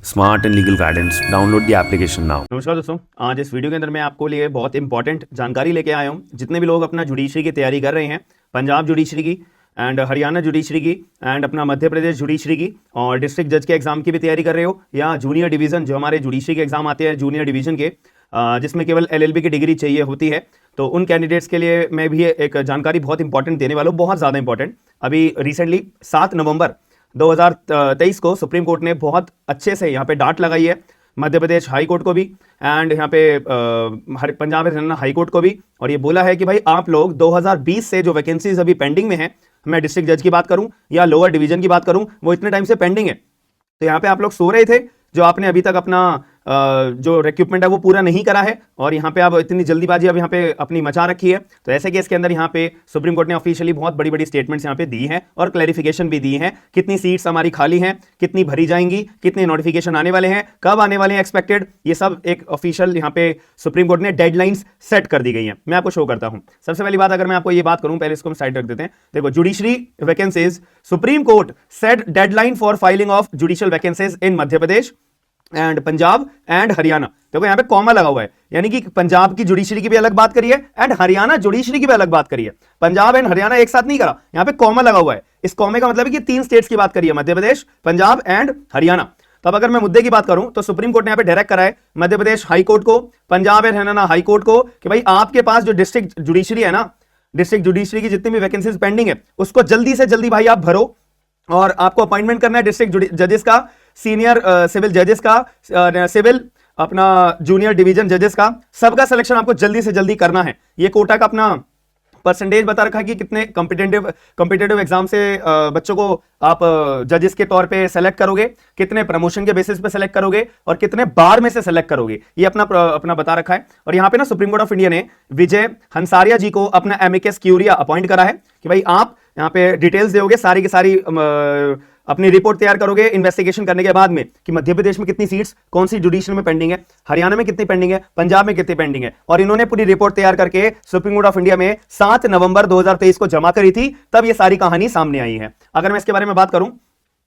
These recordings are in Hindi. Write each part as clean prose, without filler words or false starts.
Smart and legal guidance download the application now. नमस्कार दोस्तों, आज इस वीडियो के अंदर मैं आपको लिए बहुत इंपॉर्टेंट जानकारी लेके आया हूँ। जितने भी लोग अपना जुडिशरी की तैयारी कर रहे हैं, पंजाब जुडिशरी की एंड हरियाणा जुडिशरी की एंड अपना मध्य प्रदेश जुडिशरी की और डिस्ट्रिक्ट जज के एग्जाम की भी तैयारी कर रहे हो, या जूनियर डिवीजन जो हमारे जुडिशरी के एग्जाम आते हैं जूनियर डिवीजन के, जिसमें केवल LLB की डिग्री चाहिए होती है, तो उन कैंडिडेट्स के लिए मैं भी एक जानकारी बहुत इंपॉर्टेंट देने वाला हूँ, बहुत ज़्यादा इंपॉर्टेंट। अभी रिसेंटली 7 नवंबर 2023 को सुप्रीम कोर्ट ने बहुत अच्छे से यहाँ पे डांट लगाई है मध्य प्रदेश हाई कोर्ट को भी एंड यहाँ पे पंजाब हरियाणा हाई कोर्ट को भी, और ये बोला है कि भाई आप लोग 2020 से जो वैकेंसीज अभी पेंडिंग में है, मैं डिस्ट्रिक्ट जज की बात करूं या लोअर डिवीजन की बात करूं, वो इतने टाइम से पेंडिंग है। तो यहाँ पे आप लोग सो रहे थे, जो आपने अभी तक अपना जो रिक्रूटमेंट है वो पूरा नहीं करा है, और यहाँ पे आप इतनी जल्दीबाजी अब यहाँ पे अपनी मचा रखी है। तो ऐसे केस के अंदर यहाँ पे सुप्रीम कोर्ट ने ऑफिशियली बहुत बड़ी बड़ी स्टेटमेंट्स यहाँ पे दी हैं और क्लैरिफिकेशन भी दी हैं, कितनी सीट्स हमारी खाली हैं, कितनी भरी जाएंगी, कितने नोटिफिकेशन आने वाले हैं, कब आने वाले हैं एक्सपेक्टेड, ये सब एक ऑफिशियल यहाँ पे सुप्रीम कोर्ट ने डेडलाइंस सेट कर दी गई हैं। मैं आपको शो करता हूँ। सबसे पहली बात, अगर मैं आपको ये बात करूँ, पहले इसको हम साइड रख देते हैं। देखो, judiciary vacancies, supreme court set deadline for filing of judicial vacancies in Madhya Pradesh and Punjab and Haryana. देखो यहाँ पे कॉमा लगा हुआ है, यानी कि पंजाब की जुडिशरी की भी अलग बात करिए एंड हरियाणा जुडिशरी की भी अलग बात करिए। पंजाब एंड हरियाणा एक साथ नहीं करा, यहाँ पे कॉमा लगा हुआ है। इस कॉमे का मतलब है कि 3 स्टेट्स की बात करिए, मध्य प्रदेश, पंजाब एंड हरियाणा। तो अब अगर मैं मुद्दे की बात करूं तो सुप्रीम कोर्ट ने यहाँ पे डायरेक्ट करा है मध्य प्रदेश हाई कोर्ट को, Punjab and Haryana high court को, कि भाई आपके पास जो डिस्ट्रिक्ट जुडिशरी है ना, डिस्ट्रिक्ट जुडिशरी की जितनी भी वैकेंसीज पेंडिंग है, उसको जल्दी से जल्दी भाई आप भरो, और आपको अपॉइंटमेंट करना है डिस्ट्रिक्ट जजेस का, सीनियर सिविल जजेस का, सिविल अपना जूनियर डिवीजन जजेस का, सबका सिलेक्शन आपको जल्दी से जल्दी करना है। ये कोटा का अपना परसेंटेज बता रखा है कि कितने कॉम्पिटेटिव एग्जाम से बच्चों को आप जजेस के तौर पे सेलेक्ट करोगे, कितने प्रमोशन के बेसिस पे सेलेक्ट करोगे और कितने बार में से सेलेक्ट करोगे, ये अपना बता रखा है। और यहाँ पे ना सुप्रीम कोर्ट ऑफ इंडिया ने विजय हंसारिया जी को अपना एमिकस क्यूरिया अपॉइंट करा है कि भाई आप यहाँ पे डिटेल्स दोगे, सारी की सारी अपनी रिपोर्ट तैयार करोगे इन्वेस्टिगेशन करने के बाद में, कि मध्य प्रदेश में कितनी सीट्स कौन सी जुडिशरी में पेंडिंग है, हरियाणा में कितनी पेंडिंग है, पंजाब में कितनी पेंडिंग है। और इन्होंने पूरी रिपोर्ट तैयार करके सुप्रीम कोर्ट ऑफ इंडिया में 7 नवंबर 2023 को जमा करी थी, तब ये सारी कहानी सामने आई है। अगर मैं इसके बारे में बात करूं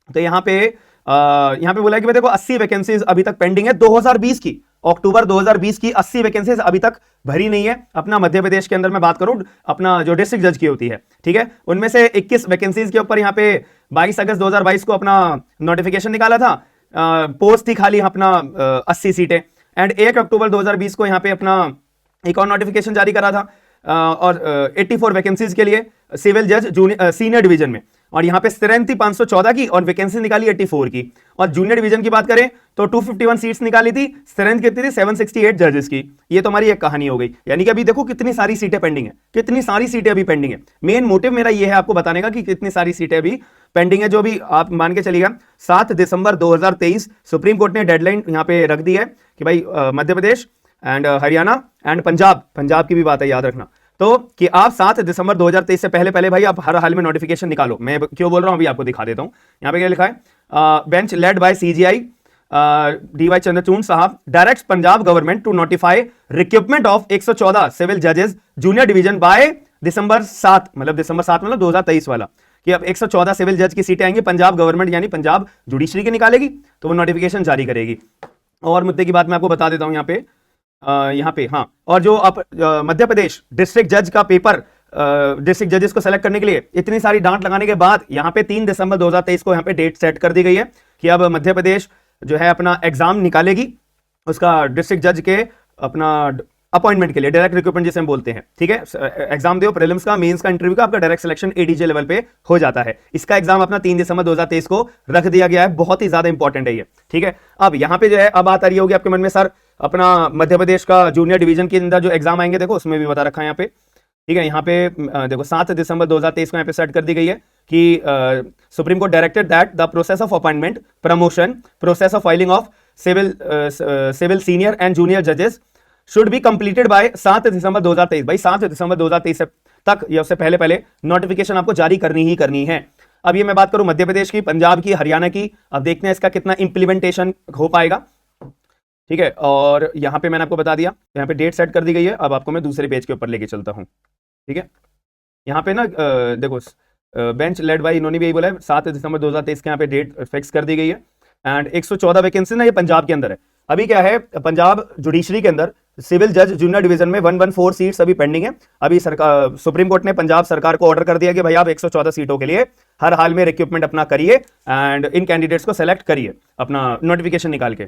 तो यहाँ पे बोला है कि देखो 80 वैकेंसीज अभी तक पेंडिंग है 2020 की, अक्टूबर 2020 की 80 वैकेंसीज अभी तक भरी नहीं है। अपना मध्य प्रदेश के अंदर मैं बात करूं, अपना जो डिस्ट्रिक्ट जज की होती है, ठीक है, उनमें से 21 वैकेंसीज के ऊपर यहाँ पे 22 अगस्त 2022 को अपना नोटिफिकेशन निकाला था, पोस्ट थी खाली अपना 80 सीटें, एंड 1 अक्टूबर 2020 को यहाँ पे अपना एक और नोटिफिकेशन जारी करा था और 84 वैकेंसीज के लिए सिविल जज सीनियर डिवीजन में, और यहाँ पे स्ट्रेंथ थी 514 की और वैकेंसी निकाली 84 की। और जूनियर डिवीजन की बात करें तो 251 सीट्स निकाली थी, स्ट्रेंथ कितनी थी 768 जजेस की। ये तो हमारी एक कहानी हो गई, यानी कि अभी देखो कितनी सारी सीटें पेंडिंग है, कितनी सारी सीटें अभी पेंडिंग है। मेन मोटिव मेरा ये है आपको बताने का कि कितनी सारी सीटें अभी पेंडिंग है, जो भी आप मान के चलिएगा 7 दिसंबर 2023 सुप्रीम कोर्ट ने डेडलाइन यहाँ पे रख दी है कि भाई मध्य प्रदेश एंड हरियाणा एंड पंजाब की भी बात है, याद रखना, तो कि आप 7 दिसंबर 2023 से पहले भाई आप हर हाल में नोटिफिकेशन निकालो। मैं क्यों बोल रहा हूं अभी आपको दिखा देता हूं। यहां पे क्या लिखा है, bench led by CJI DY Chandrachud साहब direct Punjab government to notify recruitment of 114 civil जजेस जूनियर डिवीजन बाय दिसंबर 7 मतलब 2023 वाला, कि अब 114 सिविल जज की सीटें आएंगी, पंजाब गवर्नमेंट यानी पंजाब जुडिशरी की निकालेगी, तो वो नोटिफिकेशन जारी करेगी। और मुद्दे की बात मैं आपको बता देता हूं यहाँ पे हाँ, और जो मध्य प्रदेश डिस्ट्रिक्ट जज का पेपर डिस्ट्रिक्ट जजेस को सेलेक्ट करने के लिए इतनी सारी डांट लगाने के बाद यहाँ पे 3 दिसंबर 2023 को यहाँ पे डेट सेट कर दी गई है कि अब मध्य प्रदेश जो है अपना एग्जाम निकालेगी, उसका डिस्ट्रिक्ट जज के अपना अपॉइंटमेंट के लिए, डायरेक्ट रिक्रूटमेंट जिसे हम बोलते हैं, ठीक है, एग्जाम दो, प्रीलिम्स का, मेंस का, इंटरव्यू का, आपका डायरेक्ट सिलेक्शन ADJ लेवल पे हो जाता है। इसका एग्जाम अपना 3 दिसंबर 2023 को रख दिया गया है, बहुत ही ज्यादा इंपॉर्टेंट है ये, ठीक है। अब यहाँ पे जो है अब बात आ रही होगी आपके मन में, सर अपना मध्य प्रदेश का जूनियर डिवीजन के अंदर जो एग्जाम आएंगे, देखो उसमें भी बता रखा है यहाँ पे, ठीक है। यहाँ पे देखो 7 दिसंबर 2023 को यहाँ पे सेट कर दी गई है कि Supreme Court directed that the process of appointment, promotion, process of filing of civil senior and junior जजेस should be completed by 7 December 2023। भाई 7 दिसंबर 2023 तक या उससे पहले नोटिफिकेशन आपको जारी करनी ही करनी है। अब ये मैं बात करूं मध्य प्रदेश की, पंजाब की, हरियाणा की, अब देखते हैं इसका कितना इंप्लीमेंटेशन हो पाएगा, ठीक है। और यहाँ पे मैंने आपको बता दिया, यहाँ पे डेट सेट कर दी गई है। अब आपको मैं दूसरे पेज के ऊपर लेके चलता हूँ, ठीक है। यहाँ पे ना देखो बेंच लेड बाय, इन्होंने भी यही बोला है 7 दिसंबर 2023 के यहाँ पे डेट फिक्स कर दी गई है एंड 114 वैकेंसी ना ये पंजाब के अंदर है। अभी क्या है, पंजाब जुडिशरी के अंदर सिविल जज जूनियर डिवीजन में 114 सीट्स अभी पेंडिंग है। अभी सरकार सुप्रीम कोर्ट ने पंजाब सरकार को ऑर्डर कर दिया कि भाई आप 114 सीटों के लिए हर हाल में रिक्रूटमेंट अपना करिए एंड इन कैंडिडेट्स को सेलेक्ट करिए अपना नोटिफिकेशन निकाल के।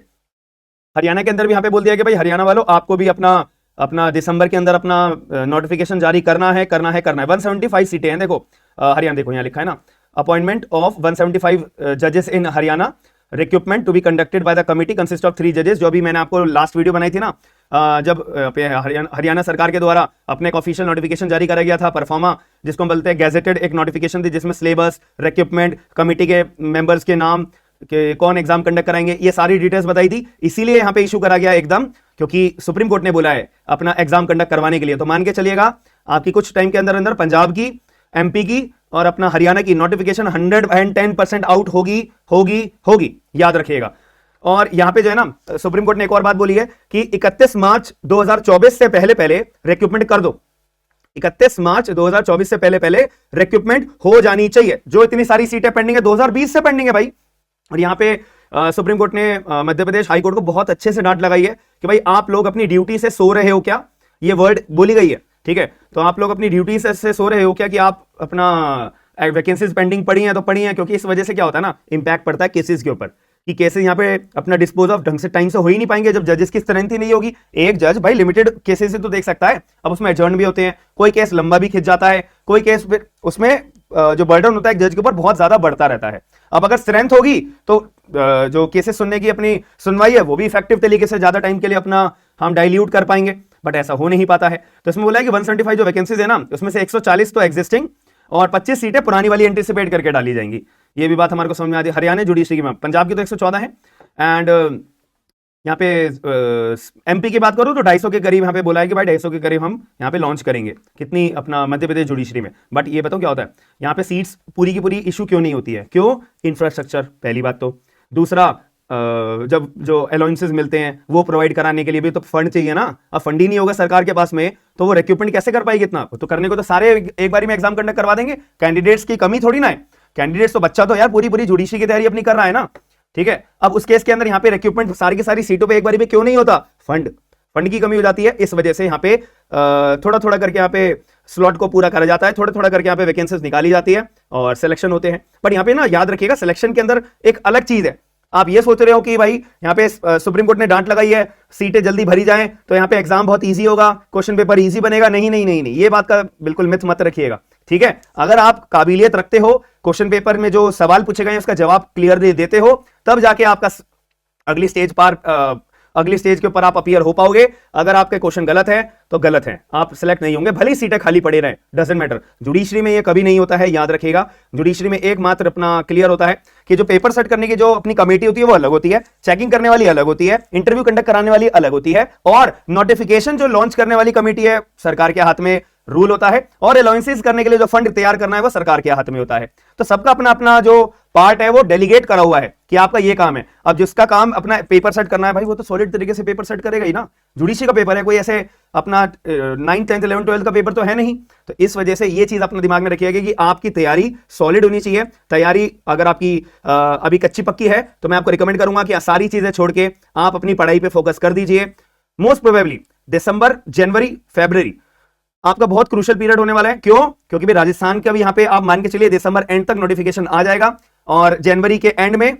हरियाणा के अंदर भी यहाँ पे बोल दिया कि भाई हरियाणा वालों आपको भी अपना दिसंबर के अंदर अपना नोटिफिकेशन जारी करना है 175 सीटें हैं। देखो हरियाणा, देखो यहाँ लिखा है ना, अपॉइंटमेंट ऑफ 175 जजेस in Haryana, recruitment to be conducted by the committee consist of 3 जजेस। जो अभी मैंने आपको लास्ट वीडियो बनाई थी ना, जब हरियाणा सरकार के द्वारा अपने एक ऑफिशियल नोटिफिकेशन जारी करा गया था परफॉर्मा, जिसको हम बोलते हैं गैजेटेड, एक नोटिफिकेशन थी जिसमें सिलेबस, रिक्रूटमेंट, कमिटी के मेंबर्स के नाम, कि कौन एग्जाम कंडक्ट कराएंगे, ये सारी डिटेल्स बताई थी। इसीलिए यहाँ पे इशू करा गया एकदम, क्योंकि सुप्रीम कोर्ट ने बोला है अपना एग्जाम कंडक्ट करवाने के लिए। तो मान के चलिएगा आपकी कुछ टाइम के अंदर अंदर पंजाब की, एमपी की और अपना हरियाणा की नोटिफिकेशन 110% आउट होगी, याद रखिएगा। और यहां पे जो है ना, सुप्रीम कोर्ट ने एक और बात बोली है कि 31 मार्च 2024 से पहले रिक्रूटमेंट कर दो। 31 मार्च 2024 से पहले रिक्रूटमेंट हो जानी चाहिए। जो इतनी सारी सीटें पेंडिंग है 2020 से पेंडिंग है भाई। और यहां पे सुप्रीम कोर्ट ने मध्य प्रदेश हाई कोर्ट को बहुत अच्छे से डांट लगाई है कि भाई आप लोग अपनी ड्यूटी से सो रहे हो क्या, ये वर्ड बोली गई है, ठीक है। तो आप लोग अपनी ड्यूटी से सो रहे हो क्या कि आप अपना वैकेंसीज पेंडिंग पड़ी हैं तो पड़ी हैं, क्योंकि इस वजह से क्या होता है ना, इंपैक्ट पड़ता है केसेस के ऊपर, कि केसेस यहाँ पे अपना डिस्पोज ऑफ ढंग से टाइम से हो ही नहीं पाएंगे जब जजेस की स्ट्रेंथ ही नहीं होगी। एक जज भाई लिमिटेड केसेस से तो देख सकता है, अब उसमें एडजर्न भी होते हैं, कोई केस लंबा भी खिंच जाता है, कोई केस उसमें जो बर्डन होता है जज के ऊपर बहुत ज्यादा बढ़ता रहता है। अब अगर स्ट्रेंथ होगी तो जो केसेस सुनने की अपनी सुनवाई है वो भी इफेक्टिव तरीके से ज्यादा टाइम के लिए अपना हम डाइल्यूट कर पाएंगे, बट ऐसा हो नहीं पाता है। तो इसमें बोला है कि 175 जो वैकेंसीज है ना, उसमें से 140 तो एग्जिस्टिंग और 25 सीटें पुरानी वाली एंटिसिपेट करके डाली जाएंगी। ये भी बात हमारे को समझ में आती है। हरियाणा जुडिशरी में पंजाब की तो 114 है एंड यहाँ पे एमपी की बात करूं तो 250 के करीब यहाँ पे बोला है कि भाई 250 के करीब हम यहाँ पे लॉन्च करेंगे, कितनी अपना मध्य प्रदेश जुडिशरी में। बट ये बताओ क्या होता है, यहाँ पे सीट्स पूरी की पूरी इशू क्यों नहीं होती है, क्यों? इंफ्रास्ट्रक्चर पहली बात तो, दूसरा जब जो अलाउंसेस मिलते हैं वो प्रोवाइड कराने के लिए भी तो फंड चाहिए ना। अब फंड ही नहीं होगा सरकार के पास में तो वो रिक्रूटमेंट कैसे कर पाएगी इतना? तो करने को तो सारे एक बारी में एग्जाम कंडक्ट करवा देंगे, कैंडिडेट्स की कमी थोड़ी ना है। कैंडिडेट्स तो बच्चा तो यार पूरी जुडिशरी की तैयारी अपनी कर रहा है ना, ठीक है। अब उस केस के अंदर यहाँ पे रिक्रूटमेंट सारी की सारी सीटों पे एक बारी में क्यों नहीं होता? फंड की कमी हो जाती है, इस वजह से यहाँ पे थोड़ा थोड़ा करके यहाँ पे स्लॉट को पूरा करा जाता है, थोड़ा थोड़ा करके यहाँ पे वैकेंसीज निकाली जाती है और सिलेक्शन होते हैं। पर यहाँ पे ना याद रखिएगा, सिलेक्शन के अंदर एक अलग चीज है। आप ये सोच रहे हो कि भाई यहाँ पे सुप्रीम कोर्ट ने डांट लगाई है सीटें जल्दी भरी जाएं तो यहाँ पे एग्जाम बहुत इजी होगा, क्वेश्चन पेपर इजी बनेगा। नहीं, ये बात का बिल्कुल मिथ मत रखिएगा, ठीक है। अगर आप काबिलियत रखते हो, क्वेश्चन पेपर में जो सवाल पूछे गए उसका जवाब क्लियर देते हो, तब जाके आपका अगली स्टेज के ऊपर आप अपीयर हो पाओगे। अगर आपके क्वेश्चन गलत है तो गलत है, आप सिलेक्ट नहीं होंगे, भले ही सीटें खाली पड़े रहे, डजंट मैटर। जुडिशरी में ये कभी नहीं होता है, याद रखिएगा। जुडिशरी में एकमात्र अपना क्लियर होता है कि जो पेपर सेट करने की जो अपनी कमेटी होती है वो अलग होती है, चेकिंग करने वाली अलग होती है, इंटरव्यू कंडक्ट कराने वाली अलग होती है, और नोटिफिकेशन जो लॉन्च करने वाली कमेटी है सरकार के हाथ में रूल होता है, और अलाउंसेस करने के लिए जो फंड तैयार करना है वो सरकार के हाथ में होता है। तो सबका अपना अपना जो पार्ट है वो डेलीगेट करा हुआ है कि आपका ये काम है। अब जिसका काम अपना पेपर सेट करना है भाई वो तो सॉलिड तरीके से पेपर सेट करेगा ही ना। जुडिशरी का पेपर है, कोई ऐसे अपना 9th 10th 11th 12th का पेपर तो है नहीं। तो इस वजह से ये चीज अपने दिमाग में रखिएगा कि आपकी तैयारी सॉलिड होनी चाहिए। तैयारी अगर आपकी अभी कच्ची पक्की है तो मैं आपको रिकमेंड करूंगा कि सारी चीजें छोड़ के आप अपनी पढ़ाई पे फोकस कर दीजिए। मोस्ट प्रोबेबली दिसंबर, जनवरी, फरवरी आपका बहुत क्रूशियल पीरियड होने वाला है। क्यों? क्योंकि भी राजस्थान का भी यहाँ पे आप मान के चलिए दिसंबर एंड तक नोटिफिकेशन आ जाएगा और जनवरी के एंड में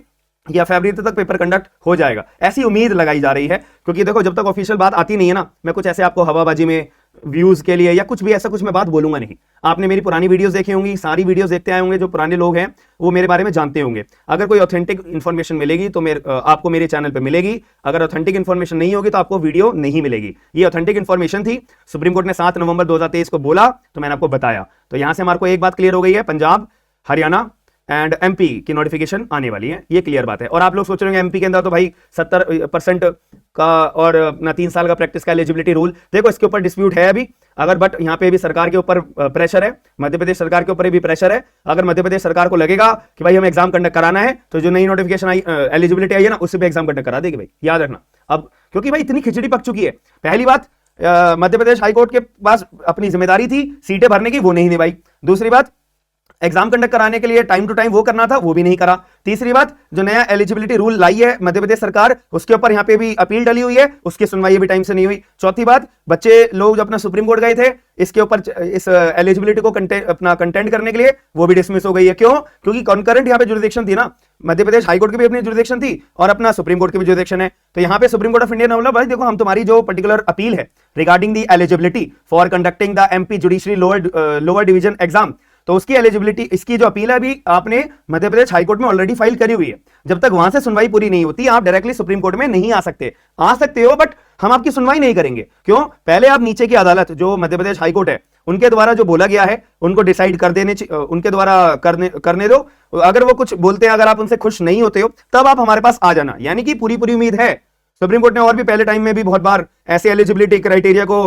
या फरवरी तक पेपर कंडक्ट हो जाएगा, ऐसी उम्मीद लगाई जा रही है। क्योंकि देखो जब तक ऑफिशियल बात आती नहीं है ना, मैं कुछ ऐसे आपको हवाबाजी में व्यूज के लिए या कुछ भी ऐसा कुछ मैं बात बोलूंगा नहीं। आपने मेरी पुरानी वीडियोस देखी होंगी, सारी वीडियोस देखते आए होंगे, जो पुराने लोग हैं वो मेरे बारे में जानते होंगे। अगर कोई ऑथेंटिक इन्फॉर्मेशन मिलेगी तो आपको मेरे चैनल पे मिलेगी, अगर ऑथेंटिक इन्फॉर्मेशन नहीं होगी तो आपको वीडियो नहीं मिलेगी। ये ऑथेंटिक इन्फॉर्मेशन थी, सुप्रीम कोर्ट ने 7 नवंबर 2023 को बोला तो मैंने आपको बताया। तो यहां से हमारे को एक बात क्लियर हो गई है, पंजाब, हरियाणा एंड एमपी की नोटिफिकेशन आने वाली है, ये क्लियर बात है। और आप लोग सोच रहे होंगे एमपी के अंदर तो भाई 70% का और अपना 3 साल का प्रैक्टिस का एलिजिबिलिटी रूल, देखो इसके ऊपर डिस्प्यूट है अभी। अगर बट यहाँ पे भी सरकार के ऊपर प्रेशर है, मध्य प्रदेश सरकार के ऊपर भी प्रेशर है। अगर मध्य प्रदेश सरकार को लगेगा कि भाई हमें एग्जाम कंडक्ट कराना है तो जो नई नोटिफिकेशन आई, एलिजिबिलिटी आई है ना, उससे भी एग्जाम कंडक्ट करा देगी भाई, याद रखना। अब क्योंकि भाई इतनी खिचड़ी पक चुकी है, पहली बात मध्य प्रदेश हाईकोर्ट के पास अपनी जिम्मेदारी थी सीटें भरने की, वो नहीं निभाई। दूसरी बात एग्जाम कंडक्ट कराने के लिए टाइम टू टाइम वो करना था, वो भी नहीं करा। तीसरी बात, जो नया एलिजिबिलिटी रूल लाई है मध्य प्रदेश सरकार, उसके ऊपर यहाँ पे भी अपील डली हुई है, उसकी सुनवाई भी टाइम से नहीं हुई। चौथी बात, बच्चे लोग जो अपना सुप्रीम कोर्ट गए थे इसके ऊपर, इस एलिजिबिलिटी को अपना कंटेंट करने के लिए, वो भी डिसमिस हो गई है। क्यों? क्योंकि कॉन्करेंट यहाँ पे जुरिडिक्शन थी ना, मध्य प्रदेश हाईकोर्ट की भी अपनी जुरिडिक्शन थी और अपना सुप्रीम कोर्ट की भी जुरिडिक्शन है। तो यहाँ पे सुप्रीम कोर्ट ऑफ इंडिया ने बोला भाई देखो, हम तुम्हारी जो पर्टिकुलर अपील है regarding the eligibility for conducting the MP judiciary lower division exam, तो उसकी एलिजिबिलिटी, इसकी जो अपील है अभी आपने मध्य प्रदेश हाईकोर्ट में ऑलरेडी फाइल करी हुई है। जब तक वहां से सुनवाई पूरी नहीं होती आप डायरेक्टली सुप्रीम कोर्ट में नहीं आ सकते। आ सकते हो बट हम आपकी सुनवाई नहीं करेंगे। क्यों? पहले आप नीचे की अदालत जो मध्य प्रदेश हाईकोर्ट है उनके द्वारा जो बोला गया है उनको डिसाइड कर देने, उनके द्वारा करने दो। अगर वो कुछ बोलते हैं, अगर आप उनसे खुश नहीं होते हो तब आप हमारे पास आ जाना। यानी कि पूरी पूरी उम्मीद है। सुप्रीम कोर्ट ने और भी पहले टाइम में भी बहुत बार ऐसे एलिजिबिलिटी क्राइटेरिया को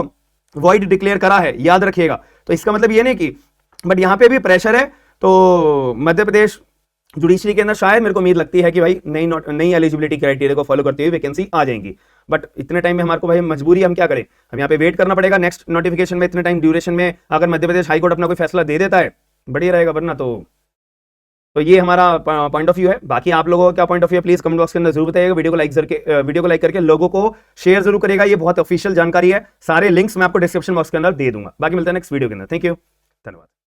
वॉइड डिक्लेयर करा है, याद रखिएगा। तो इसका मतलब ये नहीं कि, बट यहां पे भी प्रेशर है। तो मध्य प्रदेश जुडिशरी के अंदर शायद मेरे को उम्मीद लगती है कि भाई नई एलिजिबिलिटी क्राइटेरिया को फॉलो करते हुए वैकेंसी आ जाएंगी। बट इतने टाइम में हमारे को भाई मजबूरी, हम क्या करें, हम यहाँ पे वेट करना पड़ेगा नेक्स्ट नोटिफिकेशन में। इतने टाइम ड्यूरेशन में अगर मध्य प्रदेश हाईकोर्ट अपना कोई फैसला दे देता है बढ़िया रहेगा, वरना तो ये हमारा पॉइंट ऑफ व्यू है। बाकी आप लोगों का क्या पॉइंट ऑफ व्यू है प्लीज कमेंट बॉक्स के अंदर जरूर बताइएगा। वीडियो को लाइक करके लोगों को शेयर जरूर करेगा। ये बहुत ऑफिशियल जानकारी है, सारे लिंक्स मैं आपको डिस्क्रिप्शन बॉक्स के अंदर दे दूंगा। बाकी मिलते हैं नेक्स्ट वीडियो के अंदर। थैंक यू, धन्यवाद।